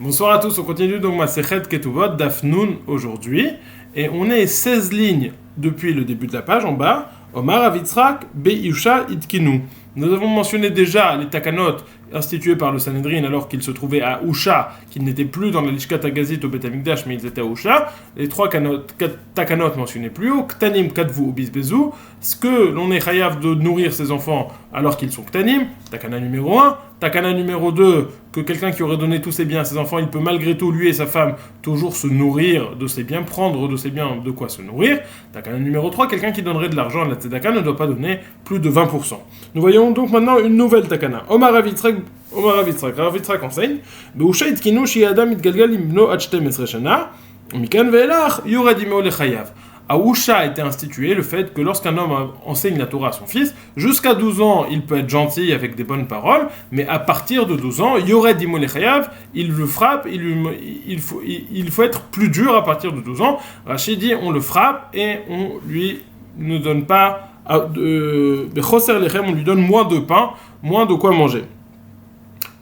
Bonsoir à tous, on continue donc Masechet Ketuvot, Daf Nun aujourd'hui, et on est 16 lignes depuis le début de la page en bas, Omar Avitzrak Be'yusha Itkinu. Nous avons mentionné déjà les takanot institués par le Sanhedrin alors qu'ils se trouvaient à Usha, qu'ils n'étaient plus dans la Lishkat Agazit au Bet Amikdash, mais ils étaient à Usha. Les trois takanot mentionnés plus haut, Ktanim, Katvu ou Bisbezu, ce que l'on est chayav de nourrir ses enfants alors qu'ils sont Ktanim, takana numéro 1. Takana numéro 2, que quelqu'un qui aurait donné tous ses biens à ses enfants, il peut malgré tout, lui et sa femme, toujours se nourrir de ses biens, prendre de ses biens de quoi se nourrir. Takana numéro 3, quelqu'un qui donnerait de l'argent à la tzedaka ne doit pas donner plus de 20%. Nous voyons donc maintenant une nouvelle takana. Omar Avitzrak enseigne, Be'usha itkinu shi adam itgalgal imno ad 12 shana, mikan ve'elach yurad imeo lechayav. À Usha a été institué le fait que lorsqu'un homme enseigne la Torah à son fils, jusqu'à 12 ans, il peut être gentil avec des bonnes paroles, mais à partir de 12 ans, Yored Imo Lechayav, il le frappe, il faut être plus dur à partir de 12 ans. Rachid dit, on le frappe et on lui ne donne pas Bechoser Lechem, on lui donne moins de pain, moins de quoi manger.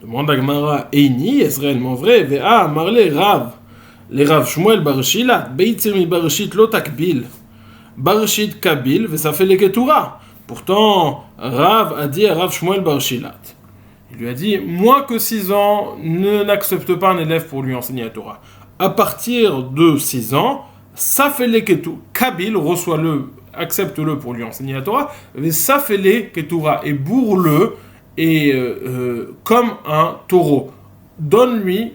Demande à Gemara, Eini, est-ce réellement vrai? Vea, Marle, Rav. Les Rav Shmuel Barshilat, Beitzir mi Barshit lo takbil, Barshit kabil, ve ça fait les Ketura. Pourtant, Rav a dit à Rav Shmuel Barshilat. Il lui a dit, moins que 6 ans, n'accepte pas un élève pour lui enseigner la Torah. À partir de 6 ans, ça fait les Ketura. Kabil, reçois-le, accepte-le pour lui enseigner la Torah, ve ça fait les Ketura, et bourre-le, et comme un taureau. Donne-lui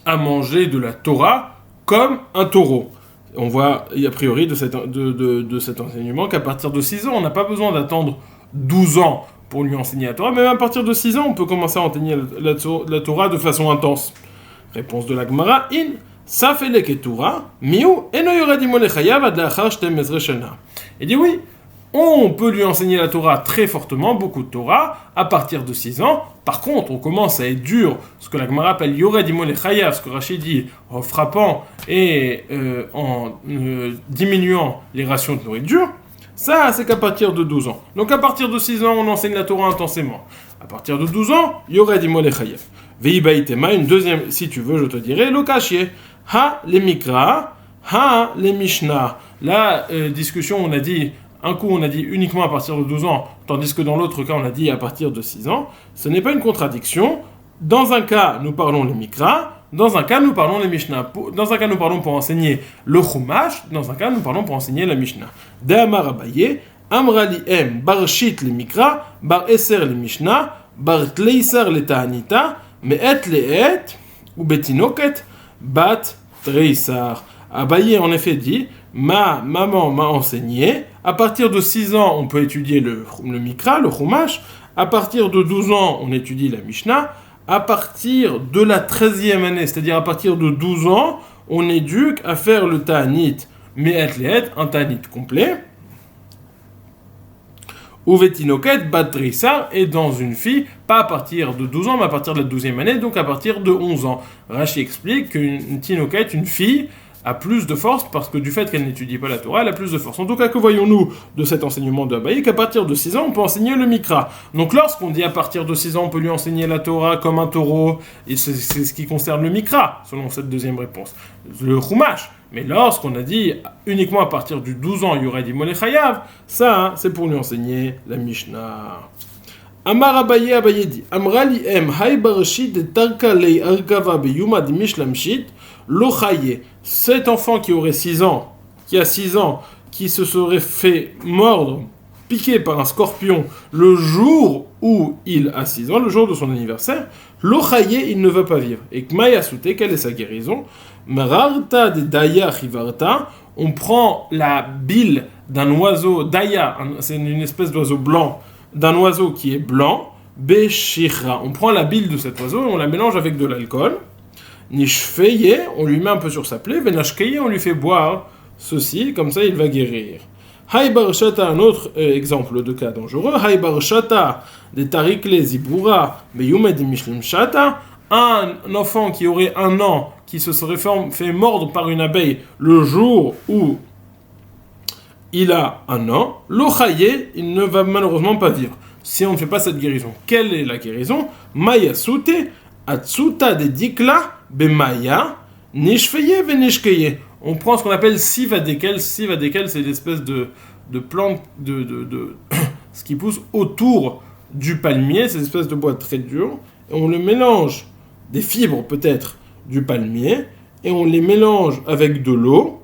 à manger de la Torah comme un taureau. On voit a priori de cet enseignement qu'à partir de 6 ans, on n'a pas besoin d'attendre 12 ans pour lui enseigner la Torah, mais même à partir de 6 ans, on peut commencer à enseigner la Torah de façon intense. Réponse de la Gemara, in safele ketura miu eno yoradimo lechayav ad lachar 12 shana. Il dit oui, on peut lui enseigner la Torah très fortement, beaucoup de Torah, à partir de 6 ans. Par contre, on commence à être dur, ce que la Gemara appelle Yored Imo Lechayav, ce que Rachid dit en frappant et en diminuant les rations de nourriture. Ça, c'est qu'à partir de 12 ans. Donc à partir de 6 ans, on enseigne la Torah intensément. À partir de 12 ans, Yored Imo Lechayav. Veibaitema, une deuxième, si tu veux, je te dirai, Lokashie. Ha, les Mikra, ha, les Mishnah. La discussion, on a dit. Un coup, on a dit uniquement à partir de 12 ans, tandis que dans l'autre cas, on a dit à partir de 6 ans. Ce n'est pas une contradiction. Dans un cas, nous parlons les Mikra. Dans un cas, nous parlons les Mishnah. Dans un cas, nous parlons pour enseigner le Chumash. Dans un cas, nous parlons pour enseigner la Mishnah. De'amar Abaye, Amrali em, Barshit les Mikra, Bar Eser les Mishnah, Bar Tleisar les Ta'anita, Me'et le'et, ou Betinoket, Bat Treisar. Abaye en effet dit, ma maman m'a enseigné, à partir de 6 ans on peut étudier le Mikra, le Chumash, à partir de 12 ans on étudie la Mishnah, à partir de la 13e année, c'est-à-dire à partir de 12 ans, on éduque à faire le Ta'anit, Me'et le'et, un Ta'anit complet, ou Vetinoket, Batrissa, et dans une fille, pas à partir de 12 ans, mais à partir de la 12e année, donc à partir de 11 ans. Rashi explique qu'une Tinoket, une fille, a plus de force parce que du fait qu'elle n'étudie pas la Torah, elle a plus de force. En tout cas, que voyons-nous de cet enseignement de Abaye? Qu'à partir de 6 ans, on peut enseigner le Mikra. Donc lorsqu'on dit à partir de 6 ans, on peut lui enseigner la Torah comme un taureau, et c'est ce qui concerne le Mikra, selon cette deuxième réponse. Le Chumash. Mais lorsqu'on a dit uniquement à partir du 12 ans, il y aurait dit Molechayav, ça, c'est pour lui enseigner la Mishnah. Amar Abaye, Abaye dit, Amrali em hay barashit de tarka lei argava beyuma de mishlamshit, lochaye. Cet enfant qui aurait 6 ans, qui a 6 ans, qui se serait fait mordre, piqué par un scorpion le jour où il a 6 ans, le jour de son anniversaire, lochaye, il ne va pas vivre. Et kmaya soute, quelle est sa guérison? Mararta de daya chivarta, on prend la bile d'un oiseau, daya, c'est une espèce d'oiseau blanc, d'un oiseau qui est blanc, beshira, on prend la bile de cet oiseau et on la mélange avec de l'alcool. Nishfeye, on lui met un peu sur sa plaie, Venashkeye, on lui fait boire ceci, comme ça il va guérir. Haïbar Shata, un autre exemple de cas dangereux, Haïbar Shata, de Tarikle Zibura, Beyumed Mishlim Shata, un enfant qui aurait 1 an, qui se serait fait mordre par une abeille le jour où il a 1 an, l'Ochaye, il ne va malheureusement pas vivre. Si on ne fait pas cette guérison, quelle est la guérison? Maya Soute, Atsuta de dikla bemaya nishfeye venishkeye. On prend ce qu'on appelle siva dekel. Siva dekel, c'est l'espèce de plante de ce qui pousse autour du palmier, c'est une espèce de bois très dur, et on le mélange, des fibres peut-être du palmier, et on les mélange avec de l'eau.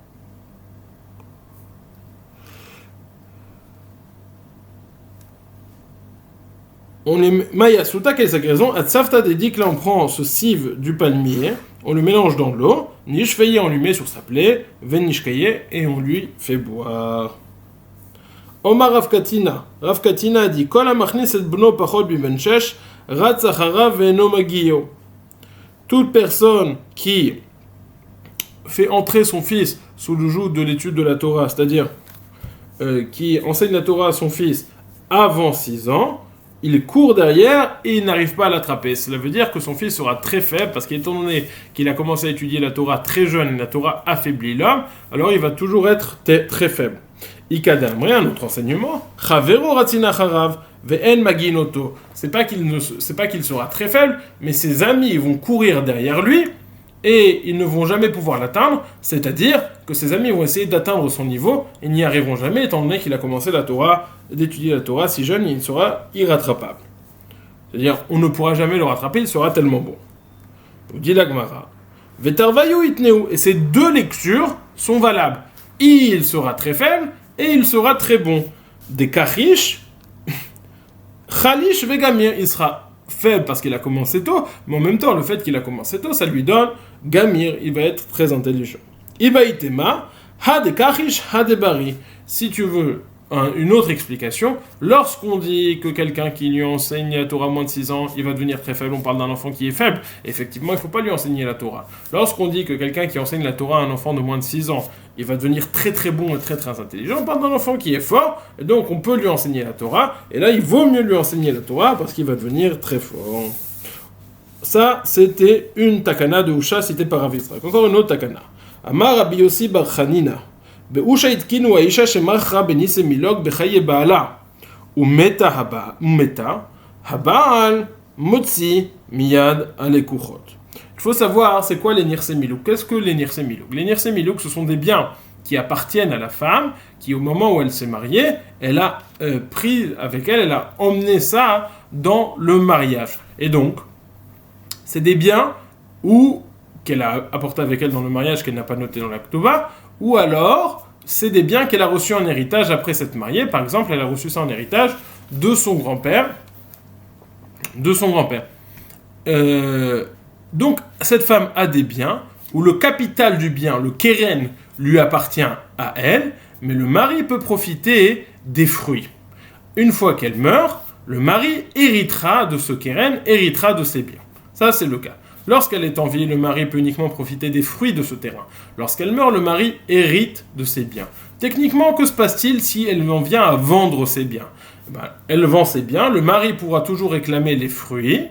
On les maya souta, quelle est sa raison? Atsafta dédique, là on prend ce cive du palmier, on le mélange dans l'eau, nishfeye, on lui met sur sa plaie, venishkaye, et on lui fait boire. Omar Rav Katina a dit Kol hamachnis et bno pachot biven shesh ratz acharav ve'eno magio. Toute personne qui fait entrer son fils sous le joug de l'étude de la Torah, c'est-à-dire qui enseigne la Torah à son fils avant 6 ans, il court derrière et il n'arrive pas à l'attraper. Cela veut dire que son fils sera très faible parce qu'étant donné qu'il a commencé à étudier la Torah très jeune et la Torah affaiblit l'homme, alors il va toujours être très faible. Ikadam, un autre enseignement. Chavero ratzina charav ve'en maginoto. C'est pas qu'il sera très faible, mais ses amis vont courir derrière lui et ils ne vont jamais pouvoir l'atteindre. C'est-à-dire que ses amis vont essayer d'atteindre son niveau et n'y arriveront jamais, étant donné qu'il a commencé d'étudier la Torah si jeune, il sera irrattrapable. C'est-à-dire, on ne pourra jamais le rattraper, il sera tellement bon. Dit la Gemara. Vetarvayu itneu. Et ces deux lectures sont valables. Il sera très faible et il sera très bon. Des kachish, chalish vegamir, il sera faible parce qu'il a commencé tôt, mais en même temps, le fait qu'il a commencé tôt, ça lui donne gamir, il va être très intelligent. Ibaitema, ha de kachish, ha de bari. Si tu veux une autre explication, lorsqu'on dit que quelqu'un qui lui enseigne la Torah à moins de 6 ans, il va devenir très faible, on parle d'un enfant qui est faible, effectivement, il ne faut pas lui enseigner la Torah. Lorsqu'on dit que quelqu'un qui enseigne la Torah à un enfant de moins de 6 ans, il va devenir très bon et très intelligent, on parle d'un enfant qui est fort, et donc on peut lui enseigner la Torah, et là il vaut mieux lui enseigner la Torah parce qu'il va devenir très fort. Ça, c'était une takana de Usha citée par Rav Yitzchak. Encore une autre takana. Amar Rabbi Yossi bar Chanina. באושה התקינו האישה שמכרה בניסי מילוג בחיי בעלה ומתה הבעל מוציא מיד הלקוחות. Il faut savoir c'est quoi les nirsei milouk. Qu'est-ce que les nirsei milouk? Les nirsei milouk, ce sont des biens qui appartiennent à la femme, qui au moment où elle s'est mariée, elle a pris avec elle, elle a emmené ça dans le mariage. Et donc, c'est des biens qu'elle a apporté avec elle dans le mariage, qu'elle n'a pas noté dans la Ketouba, ou alors, c'est des biens qu'elle a reçus en héritage après s'être mariée. Par exemple, elle a reçu ça en héritage de son grand-père. Donc, cette femme a des biens où le capital du bien, le keren, lui appartient à elle, mais le mari peut profiter des fruits. Une fois qu'elle meurt, le mari héritera de ce keren, héritera de ses biens. Ça, c'est le cas. Lorsqu'elle est en vie, le mari peut uniquement profiter des fruits de ce terrain. Lorsqu'elle meurt, le mari hérite de ses biens. Techniquement, que se passe-t-il si elle en vient à vendre ses biens? Elle vend ses biens, le mari pourra toujours réclamer les fruits,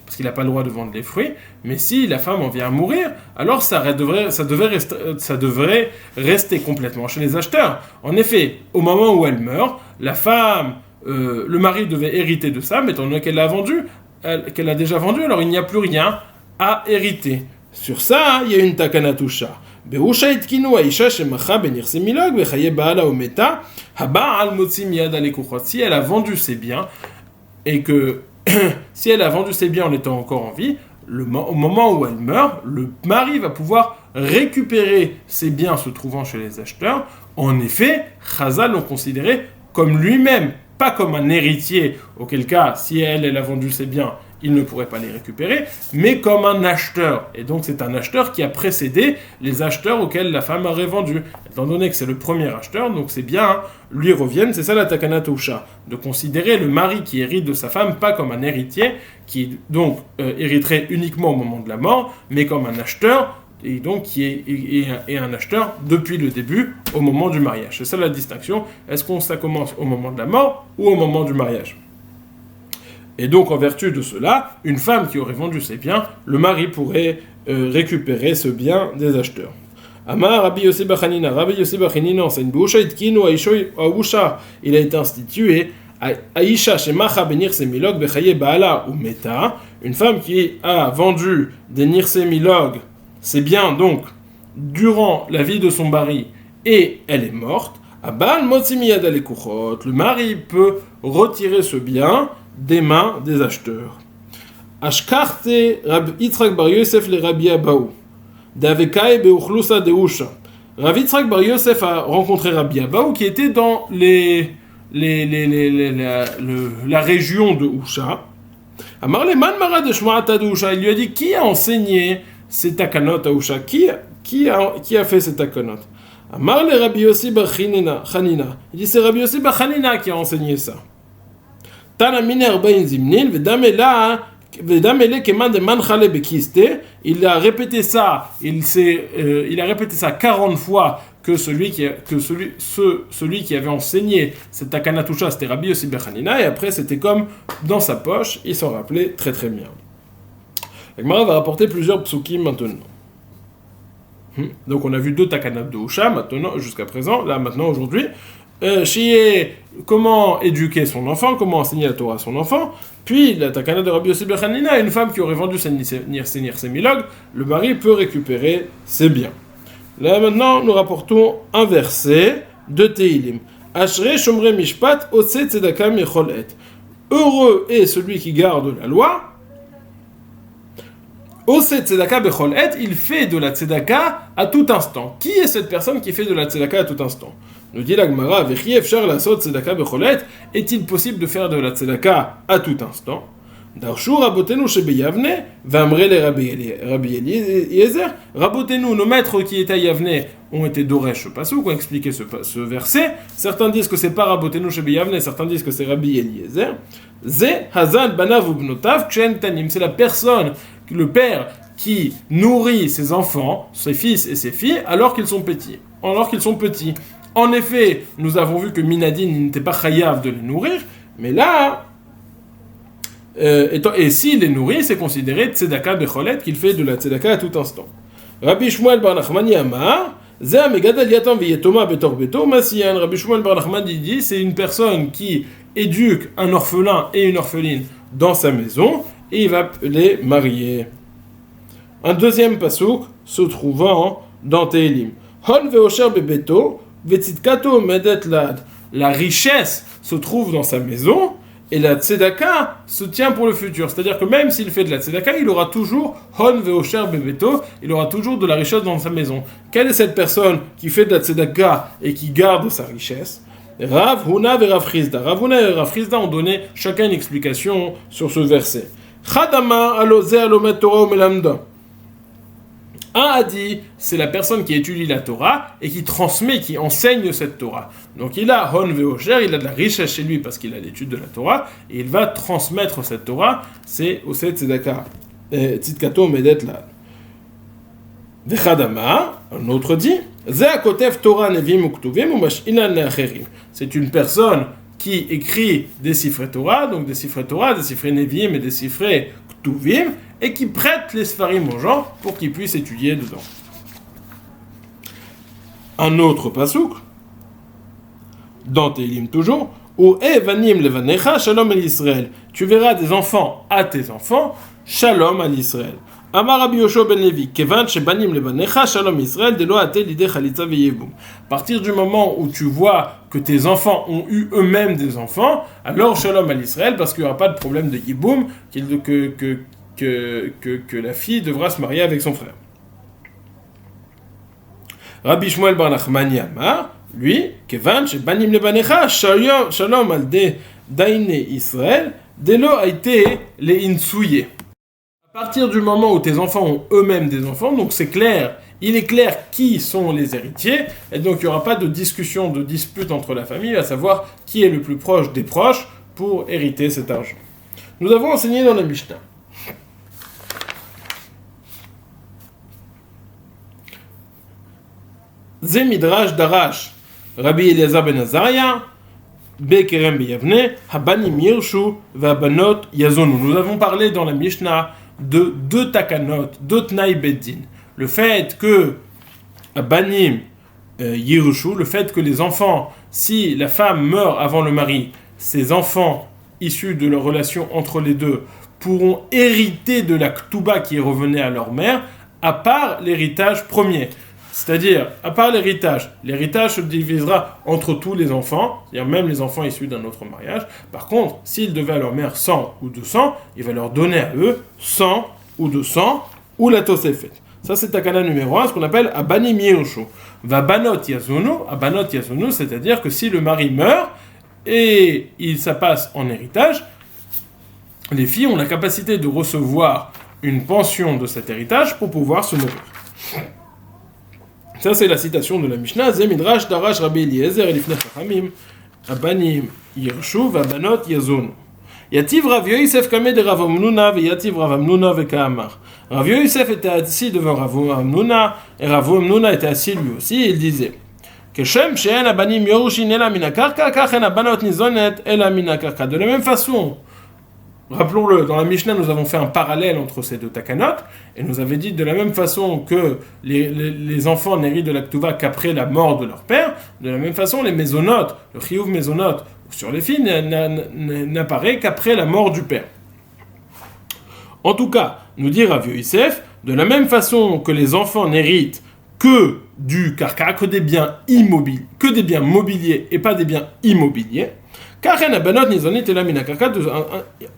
parce qu'il n'a pas le droit de vendre les fruits, mais si la femme en vient à mourir, alors ça devrait rester complètement chez les acheteurs. En effet, au moment où elle meurt, la femme, le mari devait hériter de ça, mais étant donné qu'elle l'a déjà vendu, alors il n'y a plus rien à hériter. Sur ça, il y a une takana tusha. Beusha itkinu aisha shemacha benirse milog bechaye baala ometa haba'al motzi miyad alekuchot. Si elle a vendu ses biens et que si elle a vendu ses biens en étant encore en vie, au moment où elle meurt, le mari va pouvoir récupérer ses biens se trouvant chez les acheteurs. En effet, Chazal l'ont considéré comme lui-même, pas comme un héritier, auquel cas, si elle a vendu ses biens, il ne pourrait pas les récupérer, mais comme un acheteur. Et donc c'est un acheteur qui a précédé les acheteurs auxquels la femme aurait vendu. Étant donné que c'est le premier acheteur, donc c'est bien, lui reviennent, c'est ça la takana tusha, de considérer le mari qui hérite de sa femme pas comme un héritier, qui donc hériterait uniquement au moment de la mort, mais comme un acheteur, et donc qui est un acheteur depuis le début, au moment du mariage. C'est ça la distinction. Est-ce que ça commence au moment de la mort ou au moment du mariage? Et donc, en vertu de cela, une femme qui aurait vendu ses biens, le mari pourrait récupérer ce bien des acheteurs. Amar Rabbi Yossi bar Chanina. Rabbi Yossi bar Chanina enseigne Beusha itkinu aisha. Il a été institué Aisha shemacha benirse milog bechaye baala ou meta. Une femme qui a vendu des nirsémilogues, c'est bien donc durant la vie de son mari et elle est morte, le mari peut retirer ce bien des mains des acheteurs. Ashkarte Rab Yitzhak Bar Yosef le Rabbi Abaou. Davekai Beuchlusa de Usha. Rav Yitzhak Bar Yosef a rencontré Rabbi Abaou qui était dans la région de Usha. Amar le Man Mara de Shma'ata de Usha. Il lui a dit qui a enseigné ces takanot à Usha, qui a fait ces takanot. Amar le Rabbi Yossi Bar Chanina. Il dit c'est Rabbi Yossi Bar Chanina qui a enseigné ça. Tana miner bain zimnil vedamela. Il a répété ça, il a répété ça 40 fois que celui qui avait enseigné cette takanatusha, c'était Rabbi Yossi Bar Chanina, et après c'était comme dans sa poche, il s'en rappelait très très bien. La Gemara va rapporter plusieurs psukim maintenant. Donc on a vu 2 takanat de Usha maintenant, jusqu'à présent, là maintenant aujourd'hui. Comment éduquer son enfant, comment enseigner la Torah à son enfant, puis la takana de Rabbi Yossi Bar Chanina, une femme qui aurait vendu ses nirsémilogues, le mari peut récupérer ses biens. Là maintenant, nous rapportons un verset de Tehilim. Ashrei shomrei mishpat otse tzedaka mechol et. Heureux est celui qui garde la loi. Otse tzedaka bechol et, il fait de la tzedaka à tout instant. Qui est cette personne qui fait de la tzedaka à tout instant? Nous dit la Gemara, est-il possible de faire de la tzedaka à tout instant? Darshu Rabotenu Shebeyavne, Vamre les Rabbi Eliezer. Rabotenu, nos maîtres qui étaient à Yavne, ont été Doresh ce passage, qui ont expliqué ce verset. Certains disent que c'est pas Rabotenu Shebeyavne, certains disent que c'est Rabbi Eliezer. Ze Hazan Banav Ubnotav Kshen Tanim. C'est la personne, le père, qui nourrit ses enfants, ses fils et ses filles, alors qu'ils sont petits. En effet, nous avons vu que Minadin n'était pas chayav de les nourrir, mais là, et s'il les nourrit, c'est considéré tzedaka becholet, qu'il fait de la tzedaka à tout instant. Rabbi Shmuel bar Nachmani Amar, Zeh megadal yatam veyetoma betor beto masiyan. Rabbi Shmuel bar Nachmani dit, c'est une personne qui éduque un orphelin et une orpheline dans sa maison, et il va les marier. Un deuxième pasuk se trouvant dans Tehilim. Hon veosher bebeto. La richesse se trouve dans sa maison et la tzedaka se tient pour le futur. C'est-à-dire que même s'il fait de la tzedaka, il aura toujours hon veosher bebeto, il aura toujours de la richesse dans sa maison. Quelle est cette personne qui fait de la tzedaka et qui garde sa richesse? Rav Huna et Rav Chizda. Rav Huna et Rav Chizda ont donné chacun une explication sur ce verset. Chadama aloze alomet Torah umelamda. Un a dit, c'est la personne qui étudie la Torah et qui transmet, qui enseigne cette Torah. Donc il a hon veosher, il a de la richesse chez lui parce qu'il a l'étude de la Torah et il va transmettre cette Torah. C'est Oseh Tzedaka, Tzidkato Medet la. Vechadama, un autre dit, Zeh kotev Torah nevim uktuvim umash'inan leacherim. C'est une personne qui écrit des sifrei Torah, donc des sifrei Torah, des sifrei Nevim et des sifrei Ktuvim, et qui prête les Sfarim aux gens pour qu'ils puissent étudier dedans. Un autre pasuk, dans Tehilim toujours, où Evanim levanecha shalom al Israël. Tu verras des enfants à tes enfants, shalom à l'Israël. Amar Rabbi Yoshua ben Levi, kevan shebanim levanecha shalom Israël de lo atel lidei chalitza veyevum. À partir du moment où tu vois que tes enfants ont eu eux-mêmes des enfants, alors shalom à l'Israël, parce qu'il n'y aura pas de problème de yiboum, que la fille devra se marier avec son frère. Rabbi Shmuel bar Nachmani Amar, lui, kevan shebanim levanecha shalom al daine Israël de lo aite le insouye. À partir du moment où tes enfants ont eux-mêmes des enfants, donc c'est clair, il est clair qui sont les héritiers, et donc il n'y aura pas de discussion, de dispute entre la famille, à savoir qui est le plus proche des proches pour hériter cet argent. Nous avons enseigné dans la Mishnah. Ze midrash darash, Rabbi Eliezer ben Azariah, Bekerem beyavne, habanim yirshu, vabanot yazonu. Nous avons parlé dans la Mishnah de 2 takanot, 2 tnaï beddin. Le fait que banim yirshu, le fait que les enfants, si la femme meurt avant le mari, ces enfants issus de leur relation entre les deux pourront hériter de la Ktuba qui revenait à leur mère, à part l'héritage premier. C'est-à-dire, à part l'héritage se divisera entre tous les enfants, c'est-à-dire même les enfants issus d'un autre mariage. Par contre, s'ils devaient à leur mère 100 ou 200, il va leur donner à eux 100 ou 200 ou la Tosefet. Ça, c'est Takana numéro 1, ce qu'on appelle Abanim Yerushu. Va Banot Yazonu, c'est-à-dire que si le mari meurt et ça passe en héritage, les filles ont la capacité de recevoir une pension de cet héritage pour pouvoir se nourrir. Ça, c'est la citation de la Mishnah. Ze midrash darash Rabbi Eliezer elifnei chachamim abanim yirshu v'abanot yazonu. Yativ Rav Yosef kameh de Rav Hamnuna veyativ Rav Hamnuna veka'amar. Rav Yosef était assis devant Rav Hamnuna et Rav Hamnuna était assis lui aussi. Il disait Keshem she'en abanim yorushin ela min hakarka kach en abanot nizonet ela min hakarka. De la même façon, rappelons-le, dans la Mishnah, nous avons fait un parallèle entre ces deux takanot, et nous avons dit de la même façon que les enfants n'héritent de la Ktuva qu'après la mort de leur père, de la même façon, les mésonotes, le chiyuv mésonote sur les filles n'apparaît qu'après la mort du père. En tout cas, nous dit Rav Yosef, de la même façon que les enfants n'héritent que du karka, que des biens mobiliers et pas des biens immobiliers,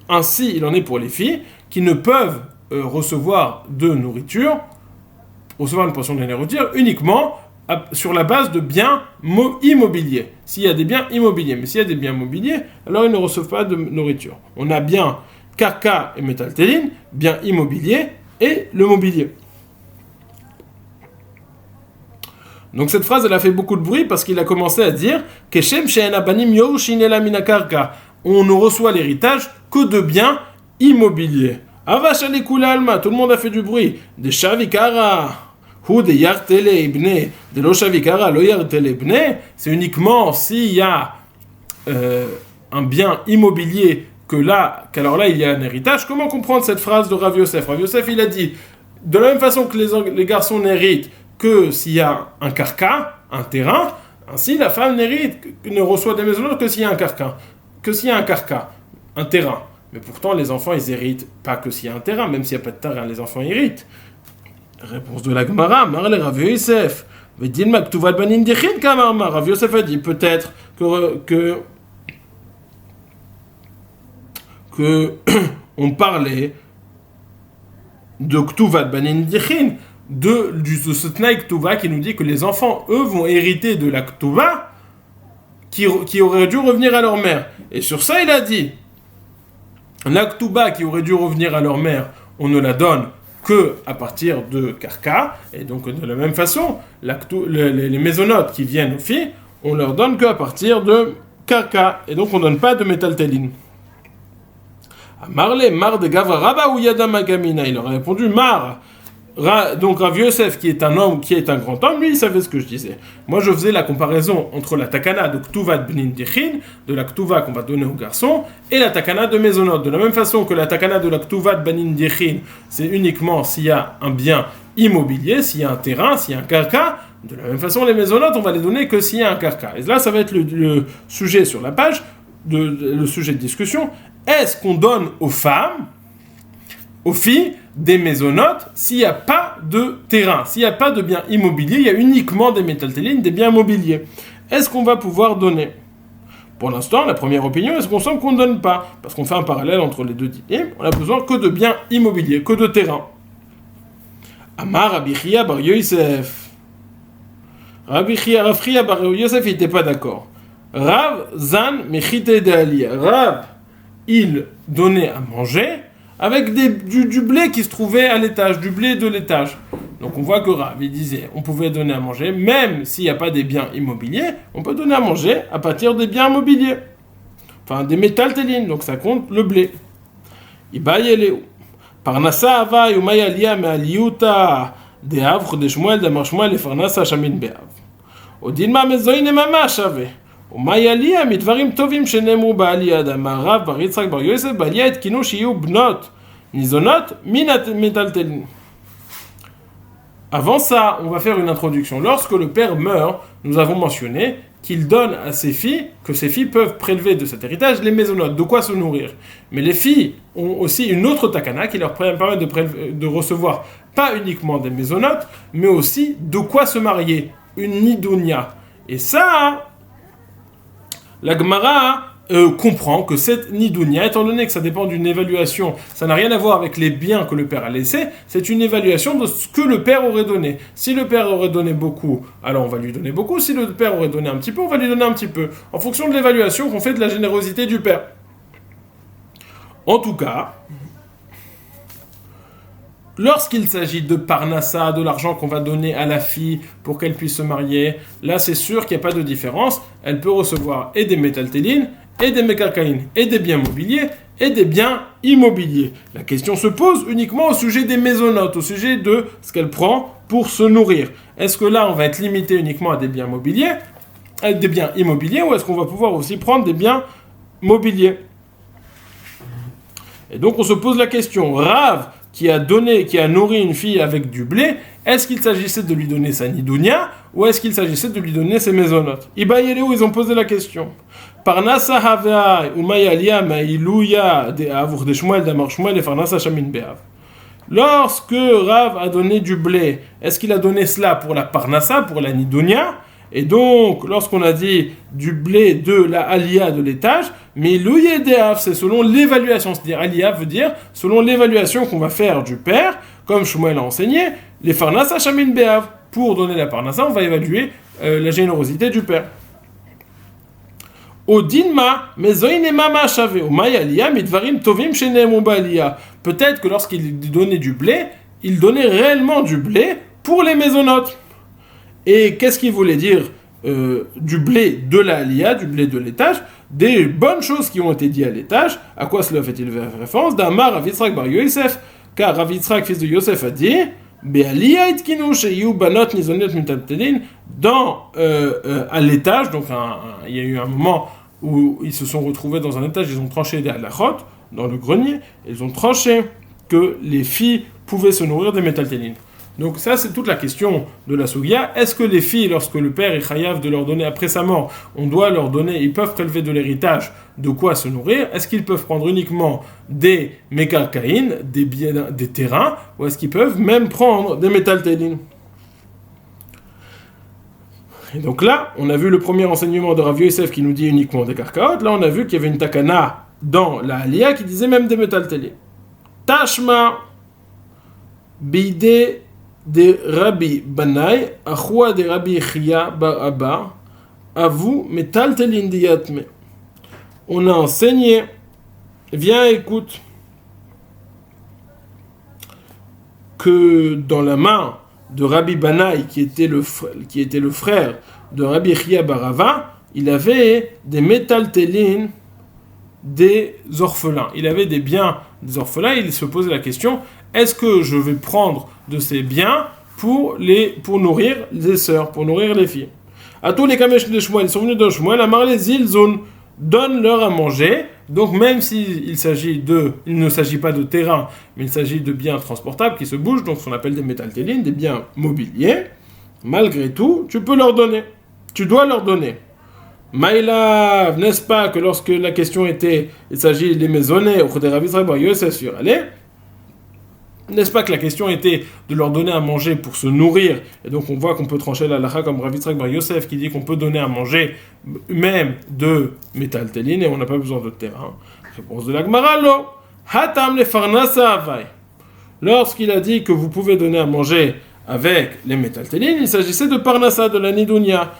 ainsi, il en est pour les filles qui ne peuvent recevoir de nourriture, recevoir une portion de nourriture uniquement sur la base de biens immobiliers. S'il y a des biens immobiliers, mais s'il y a des biens mobiliers, alors ils ne reçoivent pas de nourriture. On a bien karka et métaltéline, biens immobiliers et le mobilier. Donc cette phrase, elle a fait beaucoup de bruit parce qu'il a commencé à dire Keshem she'en abanim yorushin ela min hakarka. On ne reçoit l'héritage que de biens immobiliers. Avash alikula alma, tout le monde a fait du bruit. De shavikara, hu de yartele ibne, de lo shavikara lo yartele ibne. C'est uniquement s'il y a un bien immobilier qu'alors là il y a un héritage. Comment comprendre cette phrase de Rav Yosef? Rav Yosef, il a dit de la même façon que les garçons n'héritent que s'il y a un karka, un terrain, ainsi la femme ne reçoit des maisons que s'il y a un karka, un terrain. Mais pourtant, les enfants, ils héritent pas que s'il y a un terrain, même s'il n'y a pas de terrain, les enfants héritent. Réponse de la Gemara, Marle Rav Yosef, Vedilma Ktuvat Banin Dichin Kamarma. Rav Yosef a dit peut-être que on parlait de Ktuvat Banin Dichin, de ce Tnaï Ktuva qui nous dit que les enfants, eux, vont hériter de la Ktuva qui aurait dû revenir à leur mère. Et sur ça, il a dit la Ktuba qui aurait dû revenir à leur mère, on ne la donne que à partir de karka, et donc de la même façon, les mésonotes qui viennent aux filles, on leur donne que à partir de karka, et donc on ne donne pas de métaltéline. Marle, mar de gavra raba ou yada magamina, il aurait répondu mar. Donc Rav Yosef, qui est un homme, qui est un grand homme, lui, il savait ce que je disais. Moi, je faisais la comparaison entre la takana de Ktuvat Bnin Dichin, de la Ktuva qu'on va donner aux garçons, et la takana de Mézonot. De la même façon que la takana de la Ktuvat Bnin Dichin, c'est uniquement s'il y a un bien immobilier, s'il y a un terrain, s'il y a un karka. De la même façon, les Mézonot, on va les donner que s'il y a un karka. Et là, ça va être le sujet sur la page, le sujet de discussion. Est-ce qu'on donne aux femmes, aux filles, des mésonotes s'il n'y a pas de terrain, s'il n'y a pas de biens immobiliers, il y a uniquement des métaltélines, des biens mobiliers. Est-ce qu'on va pouvoir donner? Pour l'instant, la première opinion, est-ce qu'on semble qu'on ne donne pas? Parce qu'on fait un parallèle entre les deux dinim, on a besoin que de biens immobiliers, que de terrain. Amar Rabbi Chia bar Yosef. Rabbi Chia bar Yosef, il n'était pas d'accord. Rav Zan Mechite de Aliyah. Rav, il donnait à manger avec du blé qui se trouvait à l'étage, du blé de l'étage. Donc on voit que Rav, il disait, on pouvait donner à manger, même s'il n'y a pas des biens immobiliers, on peut donner à manger à partir des biens mobiliers. Enfin, des métaltélines, donc ça compte le blé. Ibayeleu. Parnassa ava yumay aliyah me'aliyuta de avre de Shmuel de Marshmuel lefarnassa shamin be'av. Odilma mezoine mamash ave. ומאי עלייה מדברים טובים שנאמרו בעלייה דאמר רב בר יצחק בר יוסף בעלייה התקינו שיהיו בנות ניזונות מן המטלטלין. Avant ça, on va faire une introduction. Lorsque le père meurt, nous avons mentionné qu'il donne à ses filles, que ses filles peuvent prélever de cet héritage les mésonotes, de quoi se nourrir. Mais les filles ont aussi une autre takana qui leur permet de recevoir pas uniquement des mésonotes, mais aussi de quoi se marier, une nidunia. Et ça, la Gemara comprend que cette nidunia, étant donné que ça dépend d'une évaluation, ça n'a rien à voir avec les biens que le père a laissés, c'est une évaluation de ce que le père aurait donné. Si le père aurait donné beaucoup, alors on va lui donner beaucoup. Si le père aurait donné un petit peu, on va lui donner un petit peu. En fonction de l'évaluation qu'on fait de la générosité du père. En tout cas, lorsqu'il s'agit de parnassa, de l'argent qu'on va donner à la fille pour qu'elle puisse se marier, là c'est sûr qu'il n'y a pas de différence. Elle peut recevoir et des métaltélines, et des mékalkaïnes, et des biens mobiliers, et des biens immobiliers. La question se pose uniquement au sujet des mésonotes, au sujet de ce qu'elle prend pour se nourrir. Est-ce que là on va être limité uniquement à des biens mobiliers, à des biens immobiliers, ou est-ce qu'on va pouvoir aussi prendre des biens mobiliers? Et donc on se pose la question, Rav, qui a nourri une fille avec du blé, est-ce qu'il s'agissait de lui donner sa nidunia ou est-ce qu'il s'agissait de lui donner ses mésonotes? Ils ont posé la question. Parnasa havea umayalia mailuya de avur de Shmuel d'Amar Shmuel et Parnasa shamin beav. Lorsque Rav a donné du blé, est-ce qu'il a donné cela pour la parnassa, pour la nidunia? Et donc, lorsqu'on a dit du blé de la alia de l'étage, mais l'ouyedeav, c'est selon l'évaluation. C'est-à-dire, alia veut dire selon l'évaluation qu'on va faire du père, comme Shmuel a enseigné, les farnasa shamin beav. Pour donner la parnassa, on va évaluer la générosité du père. Odinma, mezoinema shave, umayalia, midvarim tovim shenem balia. Peut-être que lorsqu'il donnait du blé, il donnait réellement du blé pour les mésonotes. Et qu'est-ce qu'il voulait dire du blé de la Aliyah, du blé de l'étage, des bonnes choses qui ont été dites à l'étage? À quoi cela fait-il référence? D'Amar Rav Yitzhak bar Yosef, car Rav Yitzhak, fils de Yosef, a dit Be'aliyah itkinu sheyu banot nizonet mitaltelin, à l'étage, donc il y a eu un moment où ils se sont retrouvés dans un étage, ils ont tranché des halachot, dans le grenier, ils ont tranché que les filles pouvaient se nourrir des métaltélines. Donc ça, c'est toute la question de la Sougia. Est-ce que les filles, lorsque le père est chayav de leur donner après sa mort, on doit leur donner, ils peuvent prélever de l'héritage de quoi se nourrir? Est-ce qu'ils peuvent prendre uniquement des mékalkaïnes, des biens, des terrains, ou est-ce qu'ils peuvent même prendre des métaltélines? Et donc là, on a vu le premier enseignement de Rav Yosef qui nous dit uniquement des karkaot. Là, on a vu qu'il y avait une takana dans la Aliyah qui disait même des métaltélines. Tashma bide de Rabbi Banai, Achua de Rabbi Chia bar Abba, Avu metaltelin diyatme. On a enseigné, viens écoute, que dans la main de Rabbi Banai, qui était le frère de Rabbi Chia bar Abba, il avait des métaltélines des orphelins. Il avait des biens des orphelins, il se posait la question, est-ce que je vais prendre de ces biens pour nourrir les sœurs, pour nourrir les filles? À tous les kamesh de Shmuel, ils sont venus de Shmuel, Amar les Ilzun, donne-leur à manger. Donc même s'il il ne s'agit pas de terrain, mais il s'agit de biens transportables qui se bougent, donc ce qu'on appelle des métaltélines, des biens mobiliers, malgré tout, tu peux leur donner. Tu dois leur donner. Maïla, n'est-ce pas que lorsque la question était, il s'agit des maisonnés, au Rav Yitzhak bar Yosef sur allez, n'est-ce pas que la question était de leur donner à manger pour se nourrir? Et donc on voit qu'on peut trancher la halakha comme Rav Yitzhak bar Yosef qui dit qu'on peut donner à manger même de métaltélines et on n'a pas besoin de terrain. Réponse de la Gemara, lo. Hatam le farnasa avai. Lorsqu'il a dit que vous pouvez donner à manger avec les métaltélines, il s'agissait de parnassa, de la nidunia,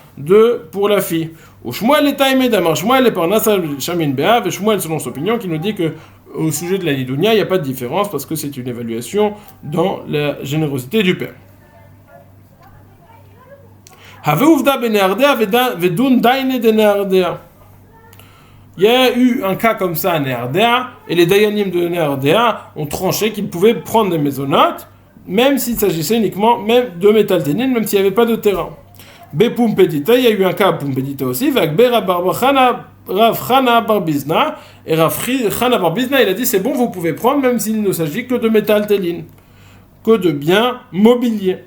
pour la fille. Ou Shmuel est taïmé d'amar Shmuel et parnassa shamin be'av, et Shmuel selon son opinion qui nous dit que au sujet de la nidunia, il n'y a pas de différence parce que c'est une évaluation dans la générosité du père. Il y a eu un cas comme ça à Néardéa, et les Dayanim de Néardéa ont tranché qu'ils pouvaient prendre des mésonotes, même s'il s'agissait uniquement même de métaltélines, même s'il n'y avait pas de terrain. Bepumpedita, il y a eu un cas à Pumpedita aussi, avec Rav Chana bar Bizna, et Rav Chana bar Bizna, il a dit c'est bon, vous pouvez prendre, même s'il ne s'agit que de métaltélines, que de biens mobiliers.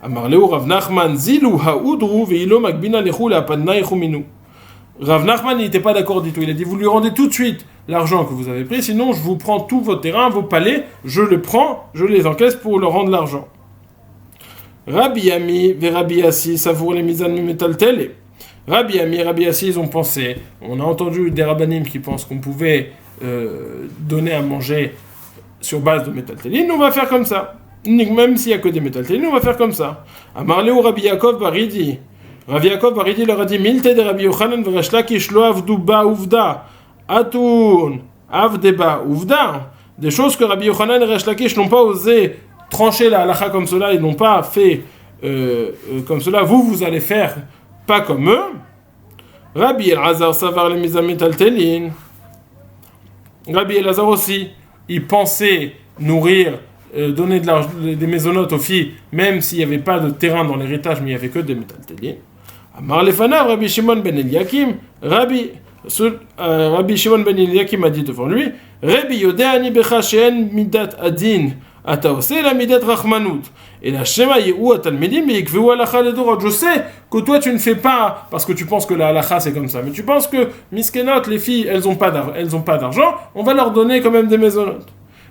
Amarleu Rav Nachman zilu haudru veilo magbina lechu leapadna echuminu. Rav Nachman n'était pas d'accord du tout. Il a dit, vous lui rendez tout de suite l'argent que vous avez pris, sinon je vous prends tout votre terrain, vos palais, je les prends, je les encaisse pour leur rendre l'argent. Rabbi Yami ve Rabbi Yassi savour les misan metaltel. Rabbi Yami et Rabbi Yassi, ils ont pensé, on a entendu des rabbanim qui pensent qu'on pouvait donner à manger sur base de metaltelin, on va faire comme ça. Même s'il n'y a que des metaltelin, on va faire comme ça. Amarleu Rabbi Yaakov Baridi. Rabbi Yaakov Baridi leur a dit Milte de Rabbi Yochanan ve'Resh Lakish lo avdu ba uvda atun avdeba uvda. Des choses que Rabbi Yochanan et Resh Lakish n'ont pas osé trancher la halakha comme cela, ils n'ont pas fait comme cela. Vous allez faire pas comme eux. Rabbi Elazar savar les mizamit altelin. Rabbi Elazar aussi, il pensait nourrir, donner des maisonnotes aux filles, même s'il n'y avait pas de terrain dans l'héritage, mais il n'y avait que des metaltelin. Amar lefanav, Rabbi Shimon ben Eliakim, Rabbi Shimon ben Eliakim a dit devant lui, Rabbi yodeani becha she'en midat adin, ata oseh la midat rachmanut, et la shema yehu atalmidim yikveu halacha ledorot. Je sais que toi tu ne fais pas parce que tu penses que la halacha c'est comme ça, mais tu penses que miskenot, les filles, elles ont pas d'argent, on va leur donner quand même des maisonnotes.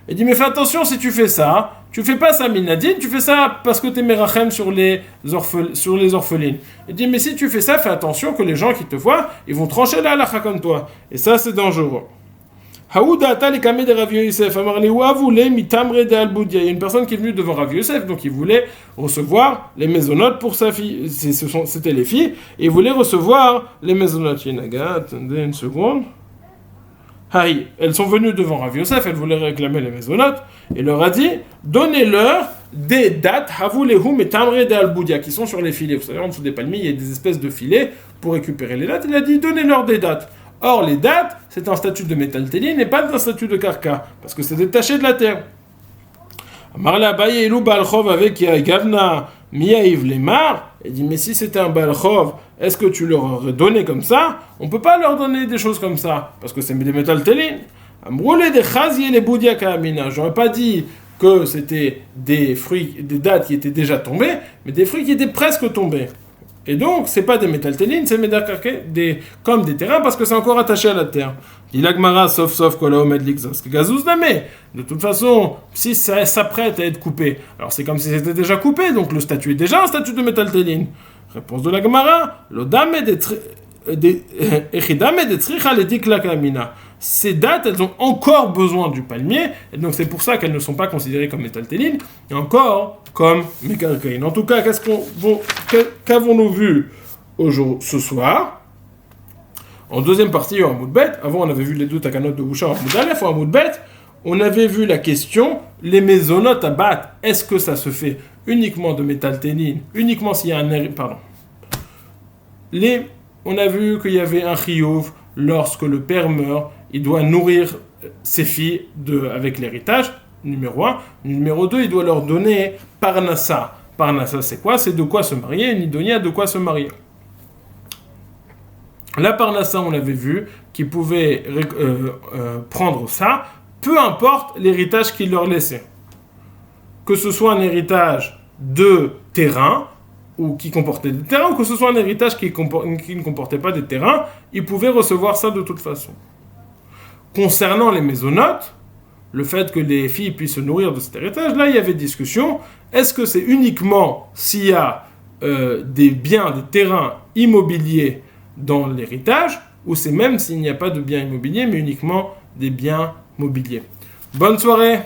Il dit mais fais attention, si tu fais ça, tu fais pas ça minadine, tu fais ça parce que t'es merachem sur les orphelines. Il dit mais si tu fais ça, fais attention que les gens qui te voient, ils vont trancher la halakha comme toi. Et ça c'est dangereux. Haouda atali kameh de Rav Yosef amarli wavule mitamre de alboudia. Il y a une personne qui est venue devant Rav Yosef, donc il voulait recevoir les maisonnotes pour sa fille. C'était les filles, et il voulait recevoir les maisonnotes. Yinaga, attendez une seconde. Elles sont venues devant Rav Yosef, elles voulaient réclamer les maisonnotes, et leur a dit, donnez-leur des dates, havulehum et tamre de alboudia, qui sont sur les filets. Vous savez, en dessous des palmiers, il y a des espèces de filets pour récupérer les dates. Il a dit, donnez-leur des dates. Or, les dates, c'est un statut de métaltéline et pas un statut de karka, parce que c'est détaché de la terre. Amarla Abaye Elou Balchov avec Gavna Miaïv Lemar, il dit, mais si c'était un Balchov, est-ce que tu leur aurais donné comme ça? On ne peut pas leur donner des choses comme ça, parce que c'est des métaltélines. Amroulé des chazier les boudia kamina. J'aurais pas dit que c'était des fruits, des dates qui étaient déjà tombées, mais des fruits qui étaient presque tombés. Et donc, c'est pas des métaltélines, c'est comme des terrains, parce que c'est encore attaché à la terre. Il agmara sauf kolaomed lixas gazuz namé. De toute façon, si ça s'apprête à être coupé, alors c'est comme si c'était déjà coupé, donc le statut est déjà un statut de métaltéline. Réponse de l'agmara, l'odame echidame de tricha letik la kamina. Ces dates, elles ont encore besoin du palmier, et donc c'est pour ça qu'elles ne sont pas considérées comme métaltélines, et encore comme mékarkaïn. En tout cas, qu'avons-nous vu ce soir? En deuxième partie, en Amoudbet, avant on avait vu les deux takanot de Bouchard en Amoudalef, en Amoudbet, on avait vu la question, les maisonnotes à battre, est-ce que ça se fait uniquement de métaltéline, uniquement s'il y a un... Pardon. On a vu qu'il y avait un chiyuv, lorsque le père meurt, il doit nourrir ses filles avec l'héritage, numéro 1. Numéro 2, il doit leur donner parnassa. Parnassa, c'est quoi? C'est de quoi se marier, une idonia, de quoi se marier. La parnassa, on l'avait vu, qui pouvait prendre ça, peu importe l'héritage qu'il leur laissait. Que ce soit un héritage de terrain, ou qui comportait des terrains, ou que ce soit un héritage qui ne comportait pas des terrains, il pouvait recevoir ça de toute façon. Concernant les maisonnotes, le fait que les filles puissent se nourrir de cet héritage, là il y avait discussion, est-ce que c'est uniquement s'il y a des biens, des terrains immobiliers dans l'héritage, ou c'est même s'il n'y a pas de biens immobiliers, mais uniquement des biens mobiliers. Bonne soirée!